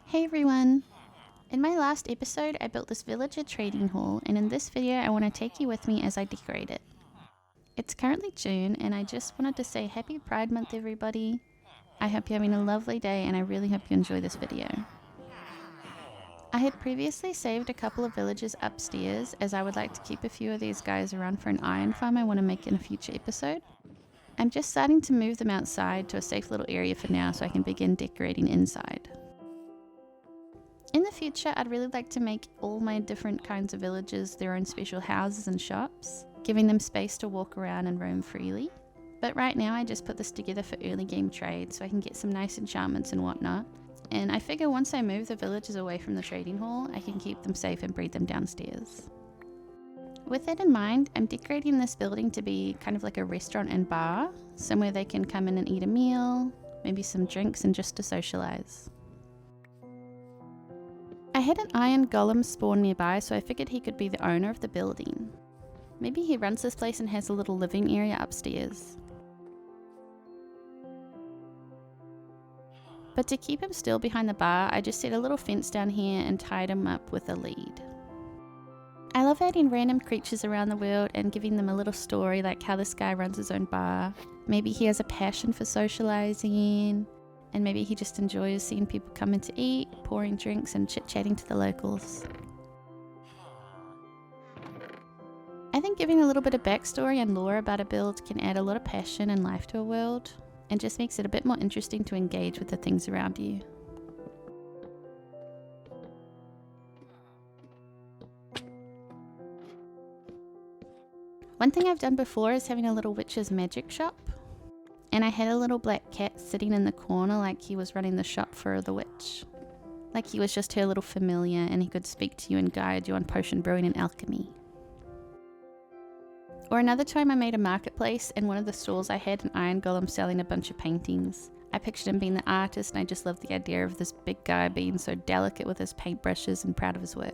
Hey everyone! In my last episode, I built this villager trading hall, and in this video I want to take you with me as I decorate it. It's currently June, and I just wanted to say Happy Pride Month everybody. I hope you're having a lovely day, and I really hope you enjoy this video. I had previously saved a couple of villagers upstairs, as I would like to keep a few of these guys around for an iron farm I want to make in a future episode. I'm just starting to move them outside to a safe little area for now so I can begin decorating inside. In the future, I'd really like to make all my different kinds of villages their own special houses and shops, giving them space to walk around and roam freely. But right now I just put this together for early game trade so I can get some nice enchantments and whatnot. And I figure once I move the villages away from the trading hall, I can keep them safe and breed them downstairs. With that in mind, I'm decorating this building to be kind of like a restaurant and bar, somewhere they can come in and eat a meal, maybe some drinks and just to socialize. I had an iron golem spawn nearby, so I figured he could be the owner of the building. Maybe he runs this place and has a little living area upstairs. But to keep him still behind the bar, I just set a little fence down here and tied him up with a lead. I love adding random creatures around the world and giving them a little story, like how this guy runs his own bar. Maybe he has a passion for socializing, and maybe he just enjoys seeing people come in to eat, pouring drinks and chit-chatting to the locals. I think giving a little bit of backstory and lore about a build can add a lot of passion and life to a world, and just makes it a bit more interesting to engage with the things around you. One thing I've done before is having a little witch's magic shop. And I had a little black cat sitting in the corner like he was running the shop for the witch. Like he was just her little familiar and he could speak to you and guide you on potion brewing and alchemy. Or another time I made a marketplace, and one of the stalls I had an iron golem selling a bunch of paintings. I pictured him being the artist, and I just loved the idea of this big guy being so delicate with his paintbrushes and proud of his work.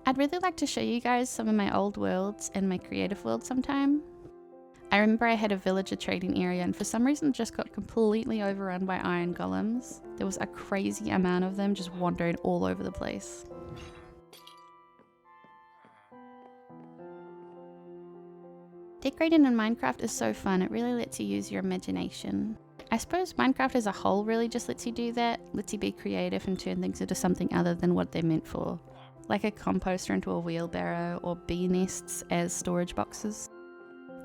I'd really like to show you guys some of my old worlds and my creative world sometime. I remember I had a villager trading area, and for some reason just got completely overrun by iron golems. There was a crazy amount of them just wandering all over the place. Decorating in Minecraft is so fun, it really lets you use your imagination. I suppose Minecraft as a whole really just lets you do that, lets you be creative and turn things into something other than what they're meant for. Like a composter into a wheelbarrow, or bee nests as storage boxes.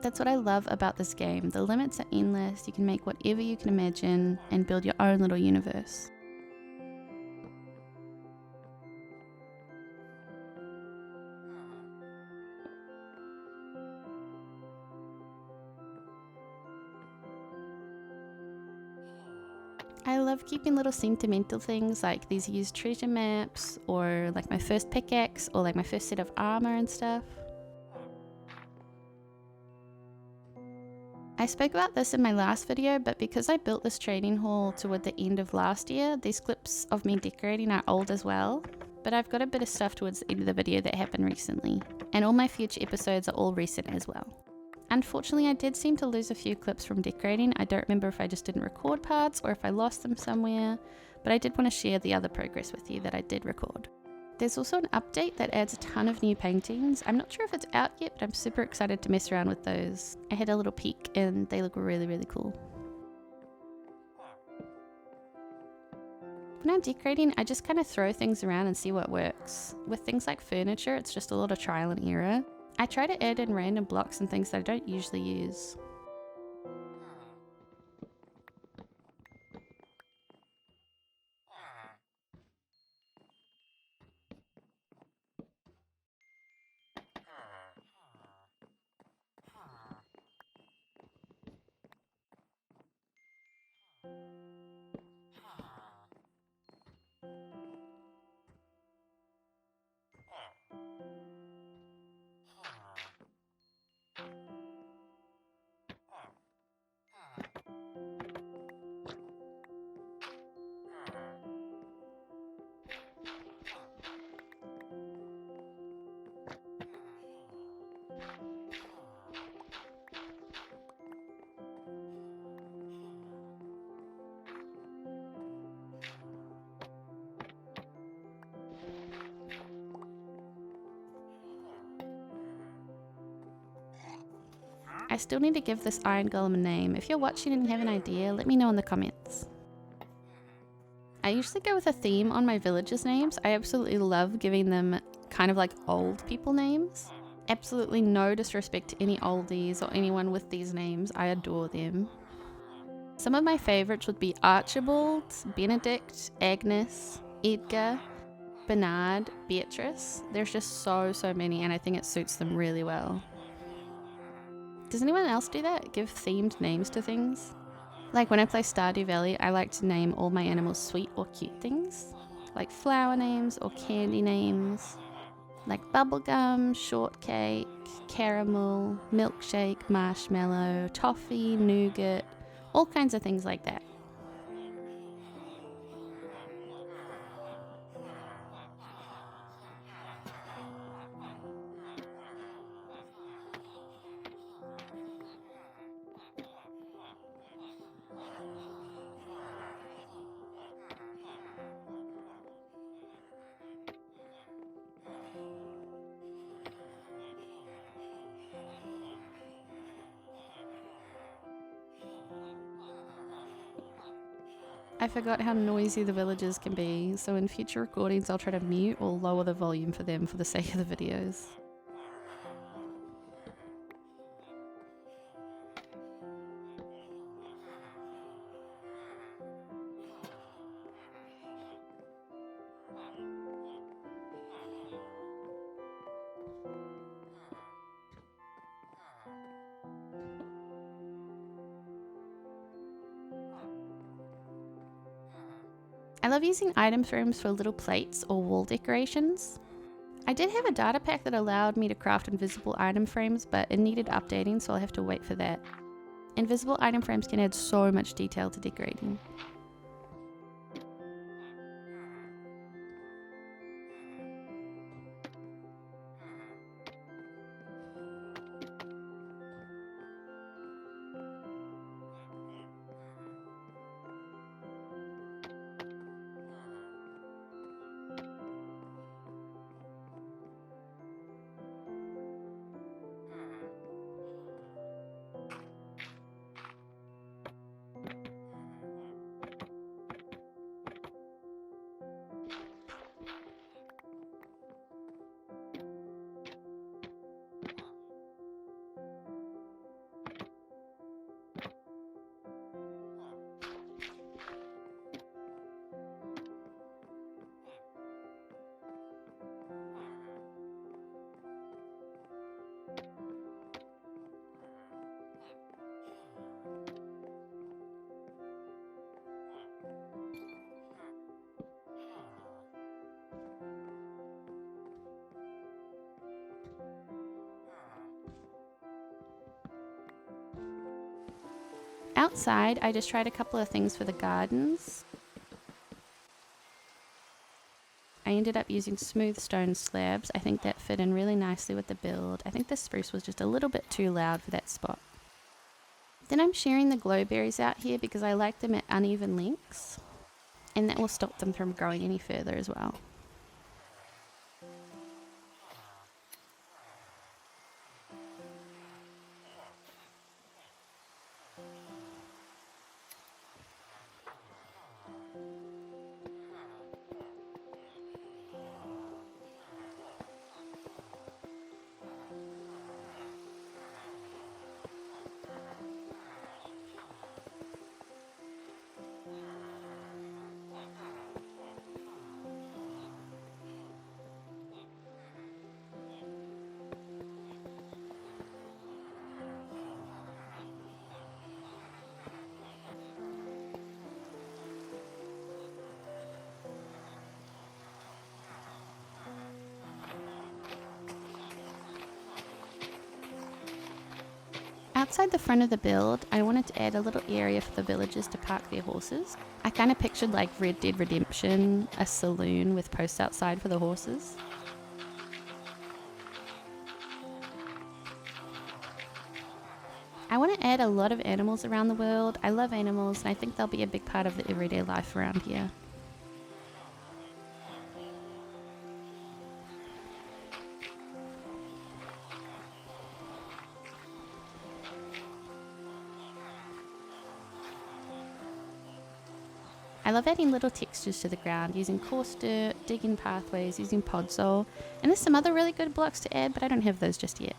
That's what I love about this game. The limits are endless, you can make whatever you can imagine and build your own little universe. I love keeping little sentimental things like these used treasure maps, or like my first pickaxe, or like my first set of armor and stuff. I spoke about this in my last video, but because I built this trading hall toward the end of last year, these clips of me decorating are old as well. But I've got a bit of stuff towards the end of the video that happened recently, and all my future episodes are all recent as well. Unfortunately, I did seem to lose a few clips from decorating. I don't remember if I just didn't record parts or if I lost them somewhere, but I did want to share the other progress with you that I did record. There's also an update that adds a ton of new paintings. I'm not sure if it's out yet, but I'm super excited to mess around with those. I had a little peek and they look really, really cool. When I'm decorating, I just kind of throw things around and see what works. With things like furniture, it's just a lot of trial and error. I try to add in random blocks and things that I don't usually use. I still need to give this iron golem a name. If you're watching and you have an idea, let me know in the comments. I usually go with a theme on my villagers' names. I absolutely love giving them kind of like old people names. Absolutely no disrespect to any oldies or anyone with these names. I adore them. Some of my favorites would be Archibald, Benedict, Agnes, Edgar, Bernard, Beatrice. There's just so many, and I think it suits them really well. Does anyone else do that? Give themed names to things? Like when I play Stardew Valley, I like to name all my animals sweet or cute things. Like flower names or candy names. Like bubblegum, shortcake, caramel, milkshake, marshmallow, toffee, nougat, all kinds of things like that. I forgot how noisy the villagers can be, so in future recordings I'll try to mute or lower the volume for them for the sake of the videos. I love using item frames for little plates or wall decorations. I did have a data pack that allowed me to craft invisible item frames, but it needed updating, so I'll have to wait for that. Invisible item frames can add so much detail to decorating. Outside, I just tried a couple of things for the gardens. I ended up using smooth stone slabs. I think that fit in really nicely with the build. I think the spruce was just a little bit too loud for that spot. Then I'm sharing the glowberries out here because I like them at uneven lengths, and that will stop them from growing any further as well. Outside the front of the build, I wanted to add a little area for the villagers to park their horses. I kind of pictured like Red Dead Redemption, a saloon with posts outside for the horses. I want to add a lot of animals around the world. I love animals and I think they'll be a big part of the everyday life around here. I love adding little textures to the ground, using coarse dirt, digging pathways, using podzol, and there's some other really good blocks to add, but I don't have those just yet.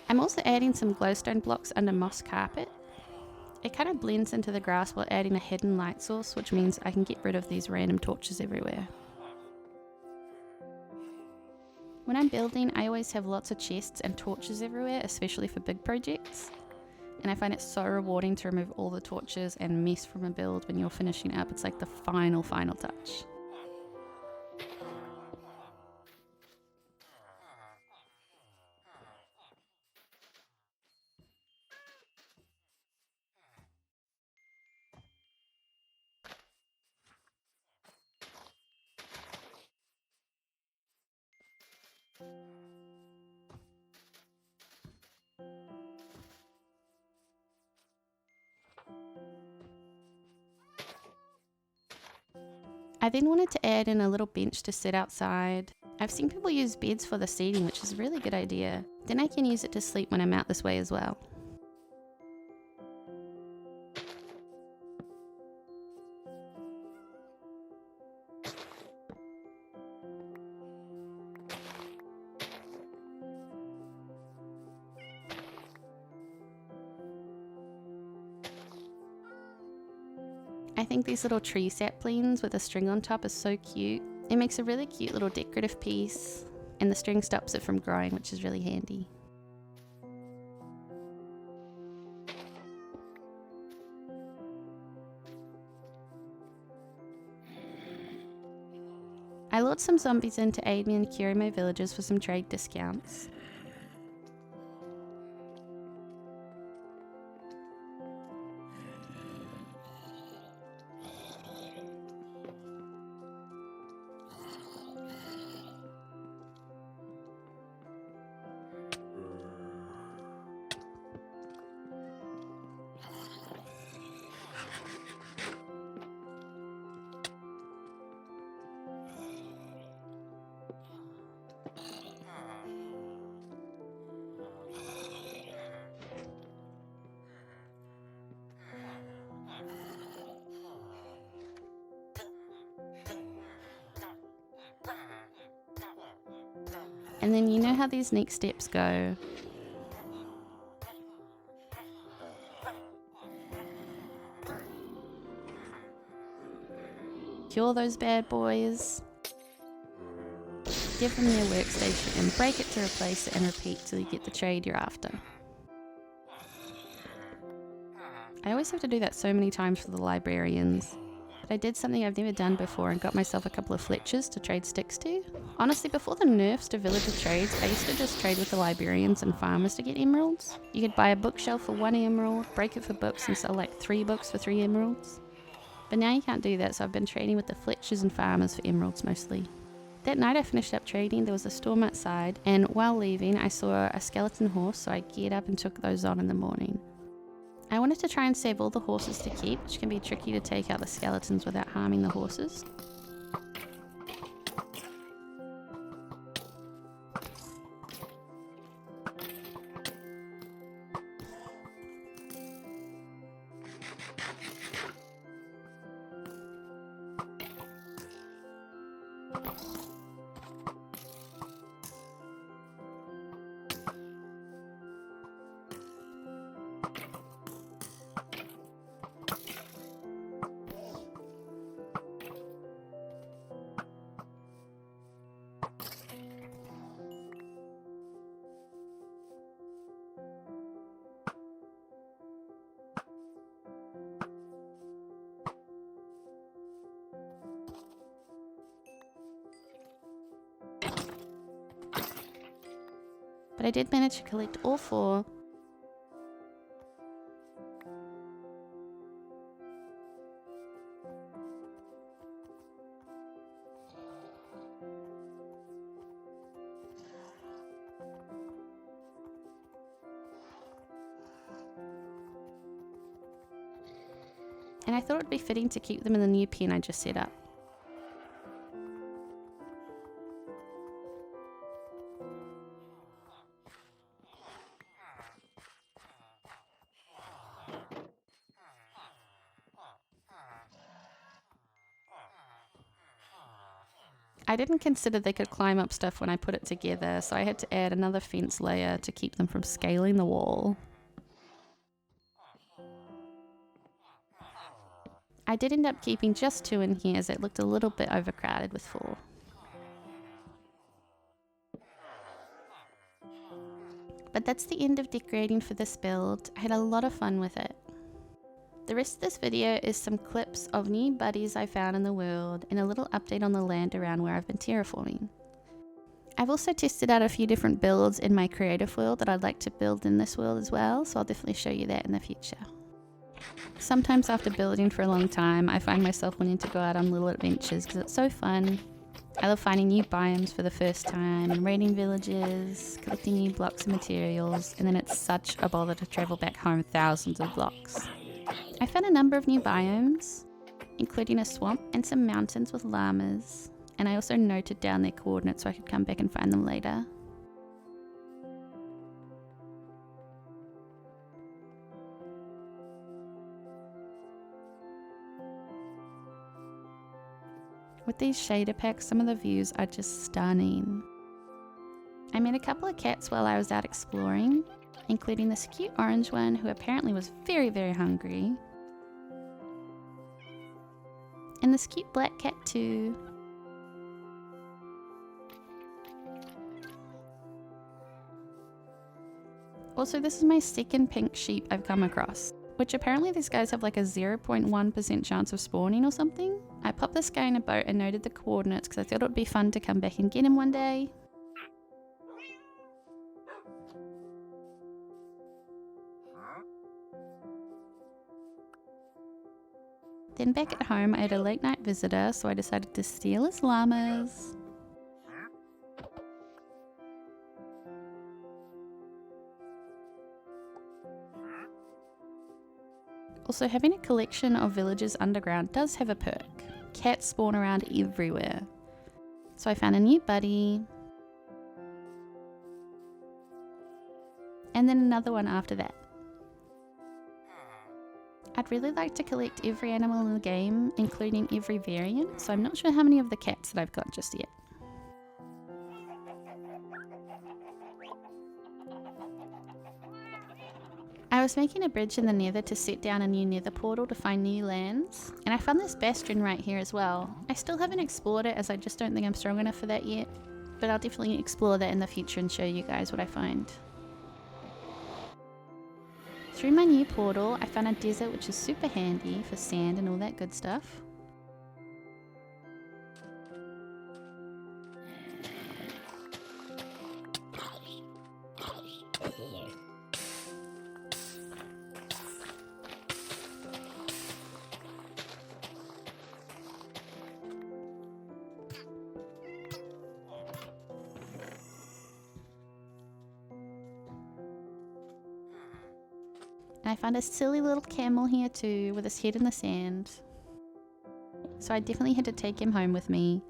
I'm also adding some glowstone blocks under moss carpet. It kind of blends into the grass while adding a hidden light source, which means I can get rid of these random torches everywhere. When I'm building, I always have lots of chests and torches everywhere, especially for big projects. And I find it so rewarding to remove all the torches and mess from a build when you're finishing up. It's like the final touch. I then wanted to add in a little bench to sit outside. I've seen people use beds for the seating, which is a really good idea. Then I can use it to sleep when I'm out this way as well. I think these little tree saplings with a string on top is so cute. It makes a really cute little decorative piece, and the string stops it from growing, which is really handy. I lured some zombies in to aid me in curing my villagers for some trade discounts. And then you know how these next steps go. Cure those bad boys. Give them their workstation and break it to replace it and repeat till you get the trade you're after. I always have to do that so many times for the librarians, but I did something I've never done before and got myself a couple of Fletchers to trade sticks to. Honestly, before the nerfs to villager trades, I used to just trade with the librarians and farmers to get emeralds. You could buy a bookshelf for 1 emerald, break it for books, and sell like 3 books for 3 emeralds. But now you can't do that, so I've been trading with the Fletchers and farmers for emeralds mostly. That night I finished up trading, there was a storm outside, and while leaving I saw a skeleton horse, so I geared up and took those on in the morning. I wanted to try and save all the horses to keep, which can be tricky to take out the skeletons without harming the horses. But I did manage to collect all 4. And I thought it would be fitting to keep them in the new pen I just set up. I didn't consider they could climb up stuff when I put it together, so I had to add another fence layer to keep them from scaling the wall. I did end up keeping just 2 in here as it looked a little bit overcrowded with 4. But that's the end of decorating for this build. I had a lot of fun with it. The rest of this video is some clips of new buddies I found in the world and a little update on the land around where I've been terraforming. I've also tested out a few different builds in my creative world that I'd like to build in this world as well, so I'll definitely show you that in the future. Sometimes after building for a long time, I find myself wanting to go out on little adventures because it's so fun. I love finding new biomes for the first time and raiding villages, collecting new blocks and materials, and then it's such a bother to travel back home thousands of blocks. I found a number of new biomes, including a swamp and some mountains with llamas, and I also noted down their coordinates so I could come back and find them later. With these Shaderpacks, some of the views are just stunning. I met a couple of cats while I was out exploring, including this cute orange one who apparently was very, very hungry. And this cute black cat too. Also, this is my second pink sheep I've come across, which apparently these guys have like a 0.1% chance of spawning or something. I popped this guy in a boat and noted the coordinates because I thought it would be fun to come back and get him one day. Then back at home I had a late night visitor, so I decided to steal his llamas. Also, having a collection of villages underground does have a perk. Cats spawn around everywhere. So I found a new buddy. And then another one after that. I'd really like to collect every animal in the game, including every variant, so I'm not sure how many of the cats that I've got just yet. I was making a bridge in the Nether to set down a new Nether portal to find new lands, and I found this bastion right here as well. I still haven't explored it as I just don't think I'm strong enough for that yet, but I'll definitely explore that in the future and show you guys what I find. Through my new portal, I found a desert which is super handy for sand and all that good stuff. I found a silly little camel here too, with his head in the sand. So I definitely had to take him home with me.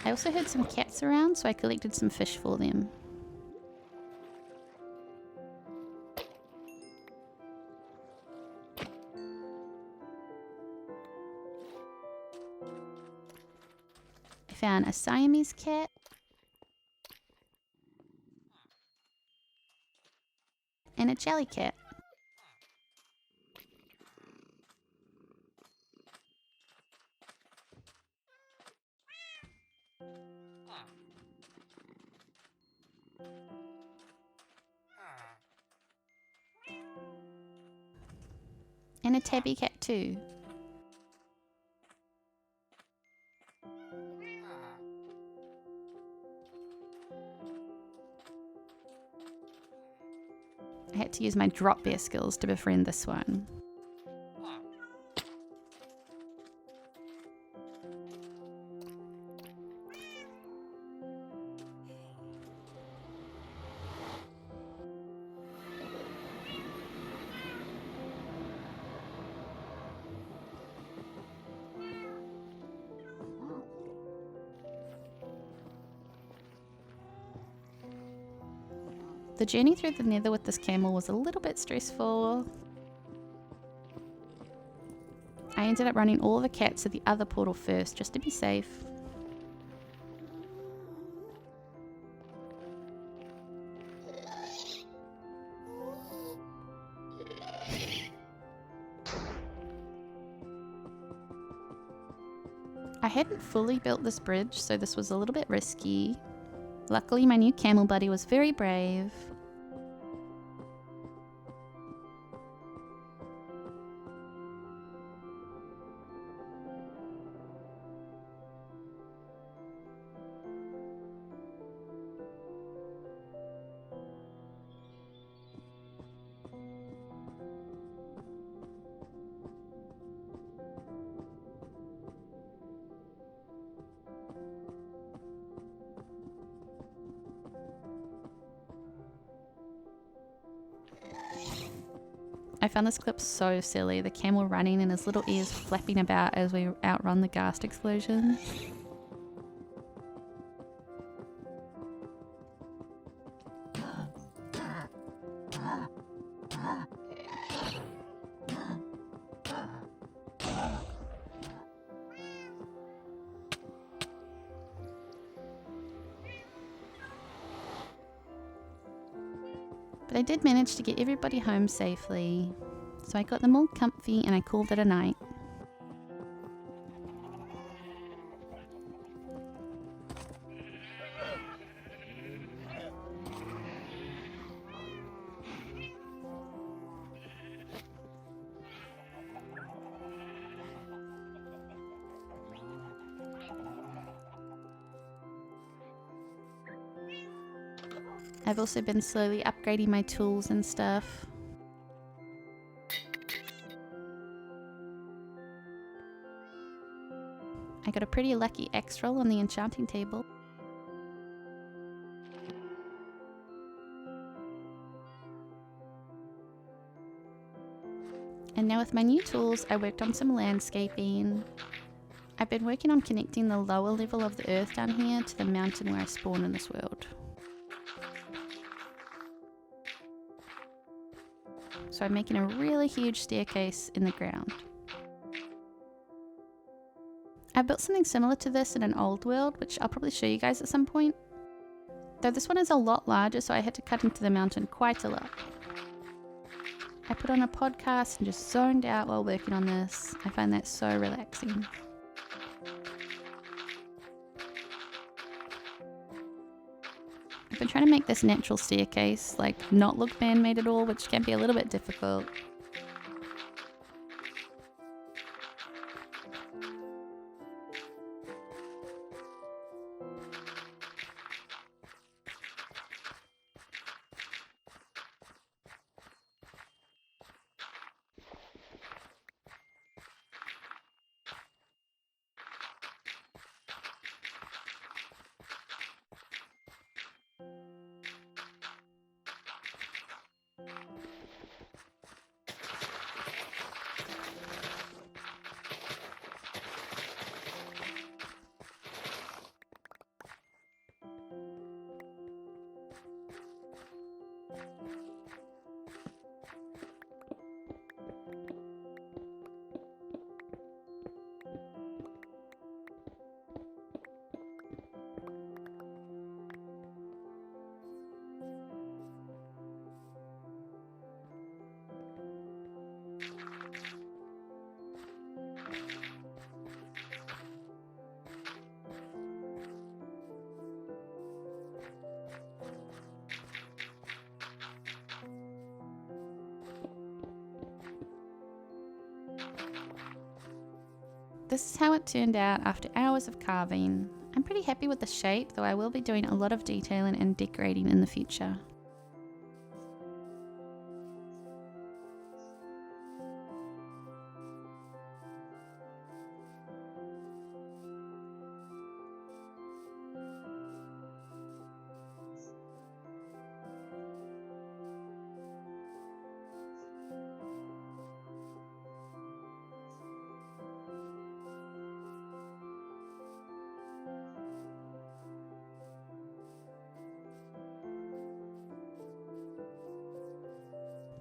I also heard some cats around, so I collected some fish for them. I found a Siamese cat, and a jellycat. And a tabby cat too. I had to use my drop bear skills to befriend this one. The journey through the Nether with this camel was a little bit stressful. I ended up running all the cats to the other portal first, just to be safe. I hadn't fully built this bridge, so this was a little bit risky. Luckily, my new camel buddy was very brave. I found this clip so silly, the camel running and his little ears flapping about as we outrun the ghast explosion. But I did manage to get everybody home safely, so I got them all comfy and I called it a night. I've also been slowly upgrading my tools and stuff. I got a pretty lucky X roll on the enchanting table. And now with my new tools, I worked on some landscaping. I've been working on connecting the lower level of the earth down here to the mountain where I spawn in this world. So I'm making a really huge staircase in the ground. I built something similar to this in an old world, which I'll probably show you guys at some point. Though this one is a lot larger, so I had to cut into the mountain quite a lot. I put on a podcast and just zoned out while working on this. I find that so relaxing. I've been trying to make this natural staircase, like, not look man-made at all, which can be a little bit difficult. this is how it turned out after hours of carving. I'm pretty happy with the shape, though I will be doing a lot of detailing and decorating in the future.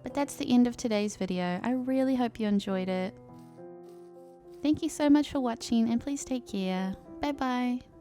But that's the end of today's video. I really hope you enjoyed it. Thank you so much for watching and please take care. Bye bye.